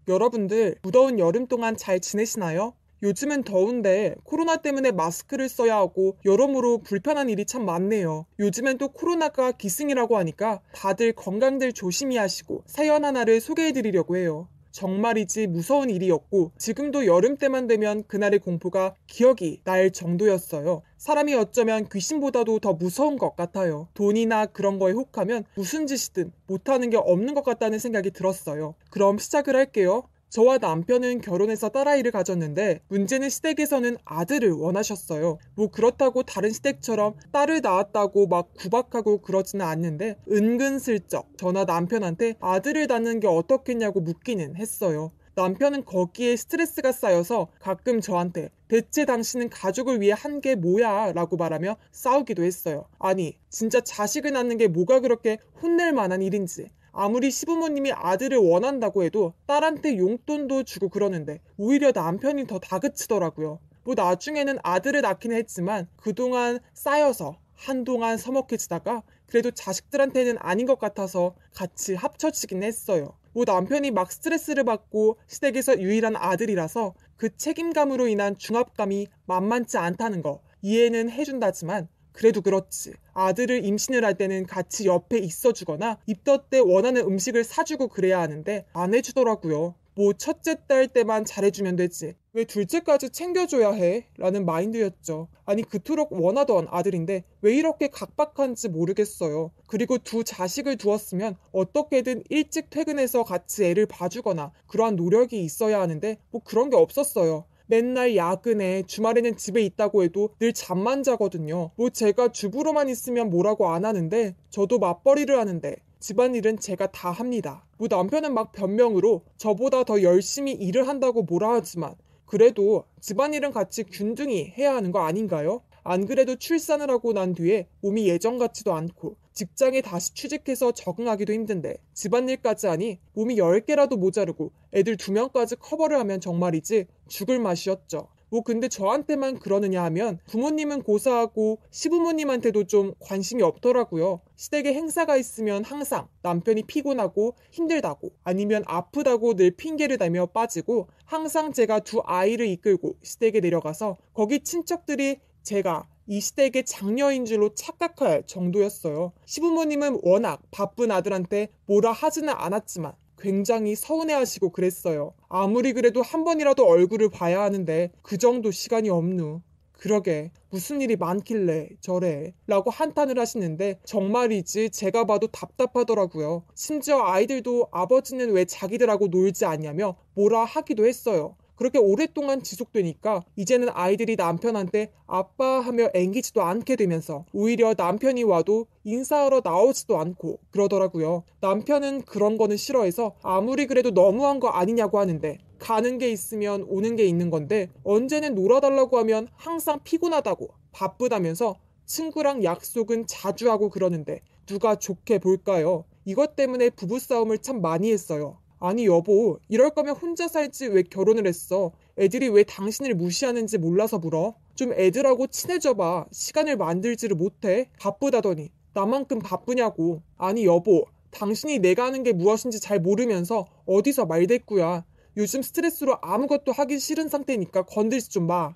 여러분들 무더운 여름 동안 잘 지내시나요? 요즘은 더운데 코로나 때문에 마스크를 써야 하고 여러모로 불편한 일이 참 많네요. 요즘엔 또 코로나가 기승이라고 하니까 다들 건강들 조심히 하시고 사연 하나를 소개해드리려고 해요. 정말이지 무서운 일이었고 지금도 여름 때만 되면 그날의 공포가 기억이 날 정도였어요. 사람이 어쩌면 귀신보다도 더 무서운 것 같아요. 돈이나 그런 거에 혹하면 무슨 짓이든 못하는 게 없는 것 같다는 생각이 들었어요. 그럼 시작을 할게요. 저와 남편은 결혼해서 딸아이를 가졌는데 문제는 시댁에서는 아들을 원하셨어요. 뭐 그렇다고 다른 시댁처럼 딸을 낳았다고 막 구박하고 그러지는 않는데 은근슬쩍 저나 남편한테 아들을 낳는 게 어떻겠냐고 묻기는 했어요. 남편은 거기에 스트레스가 쌓여서 가끔 저한테 대체 당신은 가족을 위해 한 게 뭐야? 라고 말하며 싸우기도 했어요. 아니, 진짜 자식을 낳는 게 뭐가 그렇게 혼낼 만한 일인지. 아무리 시부모님이 아들을 원한다고 해도 딸한테 용돈도 주고 그러는데 오히려 남편이 더 다그치더라고요. 뭐 나중에는 아들을 낳기는 했지만 그동안 쌓여서 한동안 서먹해지다가 그래도 자식들한테는 아닌 것 같아서 같이 합쳐지긴 했어요. 뭐 남편이 막 스트레스를 받고 시댁에서 유일한 아들이라서 그 책임감으로 인한 중압감이 만만치 않다는 거 이해는 해준다지만 그래도 그렇지. 아들을 임신을 할 때는 같이 옆에 있어주거나 입덧 때 원하는 음식을 사주고 그래야 하는데 안 해주더라고요. 뭐 첫째 딸 때만 잘해주면 되지. 왜 둘째까지 챙겨줘야 해? 라는 마인드였죠. 아니 그토록 원하던 아들인데 왜 이렇게 각박한지 모르겠어요. 그리고 두 자식을 두었으면 어떻게든 일찍 퇴근해서 같이 애를 봐주거나 그러한 노력이 있어야 하는데 뭐 그런 게 없었어요. 맨날 야근에 주말에는 집에 있다고 해도 늘 잠만 자거든요. 뭐 제가 주부로만 있으면 뭐라고 안 하는데 저도 맞벌이를 하는데 집안일은 제가 다 합니다. 뭐 남편은 막 변명으로 저보다 더 열심히 일을 한다고 뭐라 하지만 그래도 집안일은 같이 균등히 해야 하는 거 아닌가요? 안 그래도 출산을 하고 난 뒤에 몸이 예전 같지도 않고 직장에 다시 취직해서 적응하기도 힘든데 집안일까지 하니 몸이 10개라도 모자르고 애들 2명까지 커버를 하면 정말이지 죽을 맛이었죠. 뭐 근데 저한테만 그러느냐 하면 부모님은 고사하고 시부모님한테도 좀 관심이 없더라고요. 시댁에 행사가 있으면 항상 남편이 피곤하고 힘들다고 아니면 아프다고 늘 핑계를 대며 빠지고 항상 제가 두 아이를 이끌고 시댁에 내려가서 거기 친척들이 제가 이 시댁의 장녀인 줄로 착각할 정도였어요. 시부모님은 워낙 바쁜 아들한테 뭐라 하지는 않았지만 굉장히 서운해하시고 그랬어요. 아무리 그래도 한 번이라도 얼굴을 봐야 하는데 그 정도 시간이 없누. 그러게 무슨 일이 많길래 저래 라고 한탄을 하시는데 정말이지 제가 봐도 답답하더라고요. 심지어 아이들도 아버지는 왜 자기들하고 놀지 않냐며 뭐라 하기도 했어요. 그렇게 오랫동안 지속되니까 이제는 아이들이 남편한테 아빠 하며 앵기지도 않게 되면서 오히려 남편이 와도 인사하러 나오지도 않고 그러더라고요. 남편은 그런 거는 싫어해서 아무리 그래도 너무한 거 아니냐고 하는데 가는 게 있으면 오는 게 있는 건데 언제는 놀아달라고 하면 항상 피곤하다고 바쁘다면서 친구랑 약속은 자주 하고 그러는데 누가 좋게 볼까요? 이것 때문에 부부싸움을 참 많이 했어요. 아니 여보, 이럴 거면 혼자 살지 왜 결혼을 했어? 애들이 왜 당신을 무시하는지 몰라서 물어? 좀 애들하고 친해져봐. 시간을 만들지를 못해? 바쁘다더니 나만큼 바쁘냐고. 아니 여보, 당신이 내가 하는 게 무엇인지 잘 모르면서 어디서 말대꾸야. 요즘 스트레스로 아무것도 하기 싫은 상태니까 건들지 좀 마.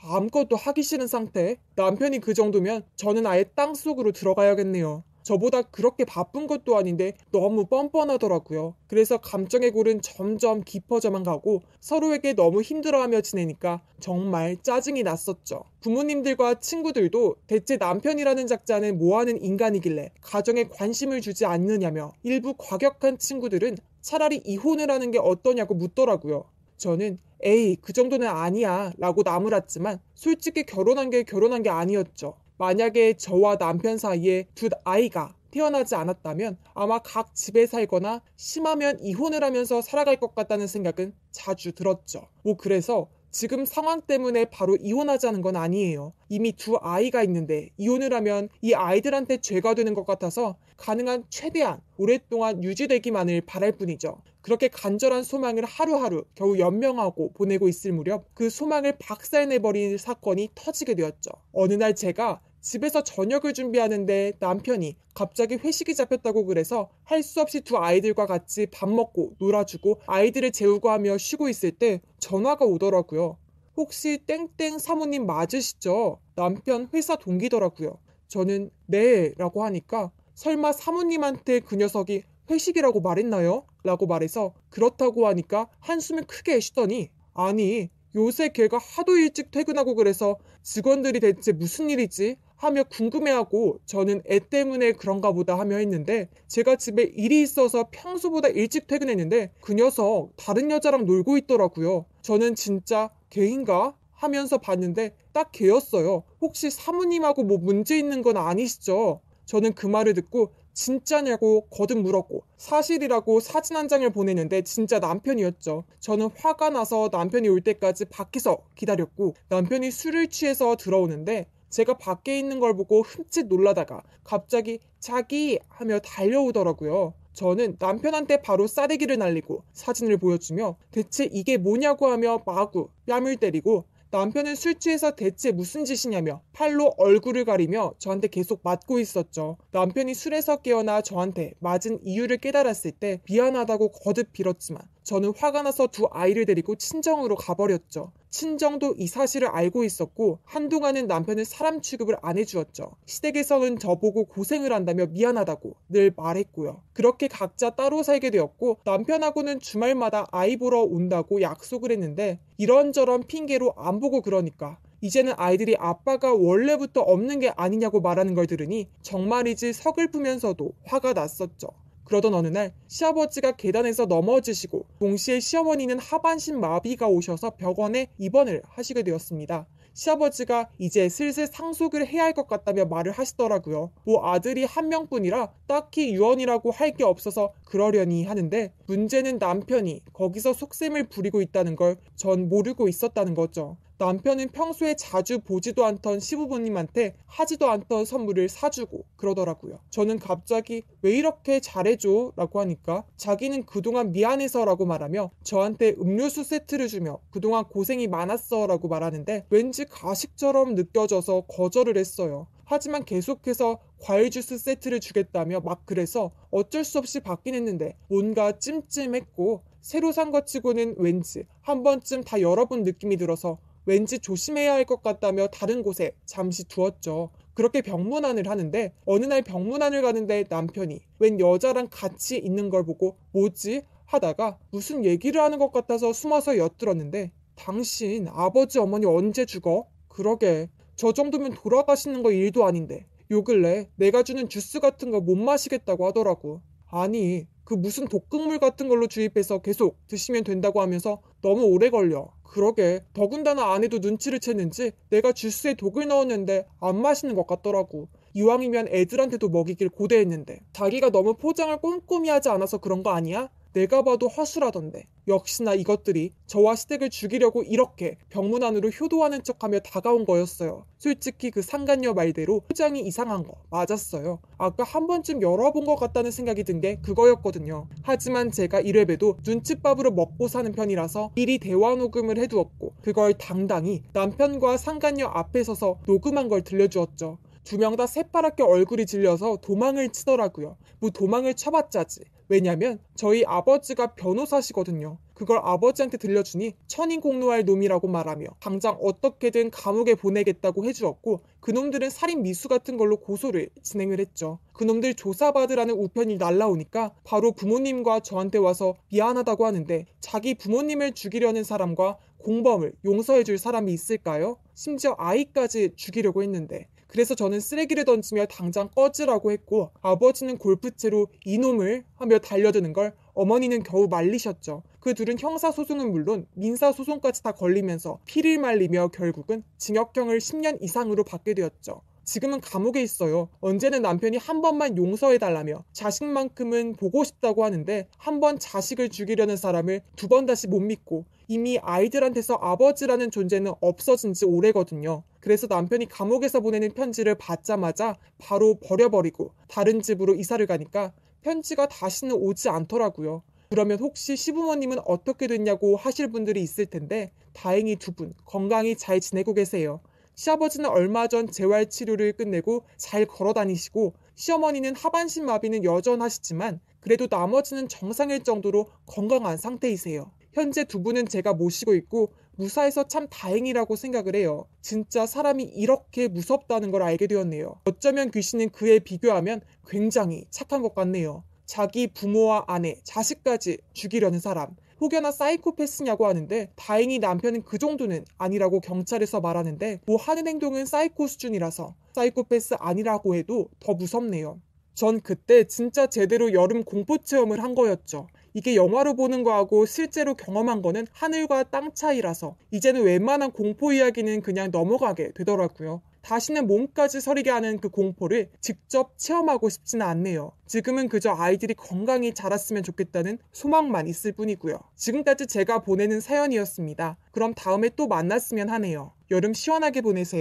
아무것도 하기 싫은 상태? 남편이 그 정도면 저는 아예 땅속으로 들어가야겠네요. 저보다 그렇게 바쁜 것도 아닌데 너무 뻔뻔하더라고요. 그래서 감정의 골은 점점 깊어져만 가고 서로에게 너무 힘들어하며 지내니까 정말 짜증이 났었죠. 부모님들과 친구들도 대체 남편이라는 작자는 뭐하는 인간이길래 가정에 관심을 주지 않느냐며 일부 과격한 친구들은 차라리 이혼을 하는 게 어떠냐고 묻더라고요. 저는 에이 그 정도는 아니야 라고 나무랐지만 솔직히 결혼한 게 아니었죠. 만약에 저와 남편 사이에 두 아이가 태어나지 않았다면 아마 각 집에 살거나 심하면 이혼을 하면서 살아갈 것 같다는 생각은 자주 들었죠. 뭐 그래서 지금 상황 때문에 바로 이혼하자는 건 아니에요. 이미 두 아이가 있는데 이혼을 하면 이 아이들한테 죄가 되는 것 같아서 가능한 최대한 오랫동안 유지되기만을 바랄 뿐이죠. 그렇게 간절한 소망을 하루하루 겨우 연명하고 보내고 있을 무렵 그 소망을 박살내버린 사건이 터지게 되었죠. 어느 날 제가 집에서 저녁을 준비하는데 남편이 갑자기 회식이 잡혔다고 그래서 할 수 없이 두 아이들과 같이 밥 먹고 놀아주고 아이들을 재우고 하며 쉬고 있을 때 전화가 오더라고요. 혹시 땡땡 사모님 맞으시죠? 남편 회사 동기더라고요. 저는 네 라고 하니까 설마 사모님한테 그 녀석이 회식이라고 말했나요? 라고 말해서 그렇다고 하니까 한숨을 크게 쉬더니 아니 요새 걔가 하도 일찍 퇴근하고 그래서 직원들이 대체 무슨 일이지? 하며 궁금해하고 저는 애 때문에 그런가 보다 하며 했는데 제가 집에 일이 있어서 평소보다 일찍 퇴근했는데 그 녀석 다른 여자랑 놀고 있더라고요. 저는 진짜 걔인가? 하면서 봤는데 딱 걔였어요. 혹시 사모님하고 뭐 문제 있는 건 아니시죠? 저는 그 말을 듣고 진짜냐고 거듭 물었고 사실이라고 사진 한 장을 보내는데 진짜 남편이었죠. 저는 화가 나서 남편이 올 때까지 밖에서 기다렸고 남편이 술을 취해서 들어오는데 제가 밖에 있는 걸 보고 흠칫 놀라다가 갑자기 자기 하며 달려오더라고요. 저는 남편한테 바로 싸대기를 날리고 사진을 보여주며 대체 이게 뭐냐고 하며 마구 뺨을 때리고 남편은 술 취해서 대체 무슨 짓이냐며 팔로 얼굴을 가리며 저한테 계속 맞고 있었죠. 남편이 술에서 깨어나 저한테 맞은 이유를 깨달았을 때 미안하다고 거듭 빌었지만 저는 화가 나서 두 아이를 데리고 친정으로 가버렸죠. 친정도 이 사실을 알고 있었고 한동안은 남편은 사람 취급을 안 해주었죠. 시댁에서는 저보고 고생을 한다며 미안하다고 늘 말했고요. 그렇게 각자 따로 살게 되었고 남편하고는 주말마다 아이 보러 온다고 약속을 했는데 이런저런 핑계로 안 보고 그러니까 이제는 아이들이 아빠가 원래부터 없는 게 아니냐고 말하는 걸 들으니 정말이지 서글프면서도 화가 났었죠. 그러던 어느 날 시아버지가 계단에서 넘어지시고 동시에 시어머니는 하반신 마비가 오셔서 병원에 입원을 하시게 되었습니다. 시아버지가 이제 슬슬 상속을 해야 할 것 같다며 말을 하시더라고요. 뭐 아들이 한 명뿐이라 딱히 유언이라고 할 게 없어서 그러려니 하는데 문제는 남편이 거기서 속셈을 부리고 있다는 걸 전 모르고 있었다는 거죠. 남편은 평소에 자주 보지도 않던 시부모님한테 하지도 않던 선물을 사주고 그러더라고요. 저는 갑자기 왜 이렇게 잘해줘? 라고 하니까 자기는 그동안 미안해서 라고 말하며 저한테 음료수 세트를 주며 그동안 고생이 많았어 라고 말하는데 왠지 가식처럼 느껴져서 거절을 했어요. 하지만 계속해서 과일 주스 세트를 주겠다며 막 그래서 어쩔 수 없이 받긴 했는데 뭔가 찜찜했고 새로 산 것 치고는 왠지 한 번쯤 다 열어본 느낌이 들어서 왠지 조심해야 할 것 같다며 다른 곳에 잠시 두었죠. 그렇게 병문안을 하는데 어느 날 병문안을 가는데 남편이 웬 여자랑 같이 있는 걸 보고 뭐지? 하다가 무슨 얘기를 하는 것 같아서 숨어서 엿들었는데 당신 아버지 어머니 언제 죽어? 그러게 저 정도면 돌아가시는 거 일도 아닌데 요 근래 내가 주는 주스 같은 거 못 마시겠다고 하더라고. 아니 그 무슨 독극물 같은 걸로 주입해서 계속 드시면 된다고 하면서 너무 오래 걸려. 그러게 더군다나 아내도 눈치를 챘는지 내가 주스에 독을 넣었는데 안 마시는 것 같더라고. 이왕이면 애들한테도 먹이길 고대했는데 자기가 너무 포장을 꼼꼼히 하지 않아서 그런 거 아니야? 내가 봐도 허술하던데. 역시나 이것들이 저와 시댁을 죽이려고 이렇게 병문안으로 효도하는 척하며 다가온 거였어요. 솔직히 그 상간녀 말대로 포장이 이상한 거 맞았어요. 아까 한 번쯤 열어본 것 같다는 생각이 든 게 그거였거든요. 하지만 제가 이래봬도 눈칫밥으로 먹고 사는 편이라서 미리 대화 녹음을 해두었고 그걸 당당히 남편과 상간녀 앞에 서서 녹음한 걸 들려주었죠. 두 명 다 새파랗게 얼굴이 질려서 도망을 치더라고요. 뭐 도망을 쳐봤자지. 왜냐면 저희 아버지가 변호사시거든요. 그걸 아버지한테 들려주니 천인공노할 놈이라고 말하며 당장 어떻게든 감옥에 보내겠다고 해주었고 그놈들은 살인 미수 같은 걸로 고소를 진행을 했죠. 그놈들 조사받으라는 우편이 날라오니까 바로 부모님과 저한테 와서 미안하다고 하는데 자기 부모님을 죽이려는 사람과 공범을 용서해줄 사람이 있을까요? 심지어 아이까지 죽이려고 했는데 그래서 저는 쓰레기를 던지며 당장 꺼지라고 했고 아버지는 골프채로 이놈을 하며 달려드는 걸 어머니는 겨우 말리셨죠. 그 둘은 형사소송은 물론 민사소송까지 다 걸리면서 피를 말리며 결국은 징역형을 10년 이상으로 받게 되었죠. 지금은 감옥에 있어요. 언제는 남편이 한 번만 용서해달라며 자식만큼은 보고 싶다고 하는데 한 번 자식을 죽이려는 사람을 두 번 다시 못 믿고 이미 아이들한테서 아버지라는 존재는 없어진 지 오래거든요. 그래서 남편이 감옥에서 보내는 편지를 받자마자 바로 버려버리고 다른 집으로 이사를 가니까 편지가 다시는 오지 않더라고요. 그러면 혹시 시부모님은 어떻게 됐냐고 하실 분들이 있을 텐데 다행히 두 분 건강히 잘 지내고 계세요. 시아버지는 얼마 전 재활 치료를 끝내고 잘 걸어 다니시고 시어머니는 하반신 마비는 여전하시지만 그래도 나머지는 정상일 정도로 건강한 상태이세요. 현재 두 분은 제가 모시고 있고 무사해서 참 다행이라고 생각을 해요. 진짜 사람이 이렇게 무섭다는 걸 알게 되었네요. 어쩌면 귀신은 그에 비교하면 굉장히 착한 것 같네요. 자기 부모와 아내, 자식까지 죽이려는 사람. 혹여나 사이코패스냐고 하는데 다행히 남편은 그 정도는 아니라고 경찰에서 말하는데 뭐 하는 행동은 사이코 수준이라서 사이코패스 아니라고 해도 더 무섭네요. 전 그때 진짜 제대로 여름 공포 체험을 한 거였죠. 이게 영화로 보는 거하고 실제로 경험한 거는 하늘과 땅 차이라서 이제는 웬만한 공포 이야기는 그냥 넘어가게 되더라고요. 다시는 몸까지 서리게 하는 그 공포를 직접 체험하고 싶지는 않네요. 지금은 그저 아이들이 건강히 자랐으면 좋겠다는 소망만 있을 뿐이고요. 지금까지 제가 보내는 사연이었습니다. 그럼 다음에 또 만났으면 하네요. 여름 시원하게 보내세요.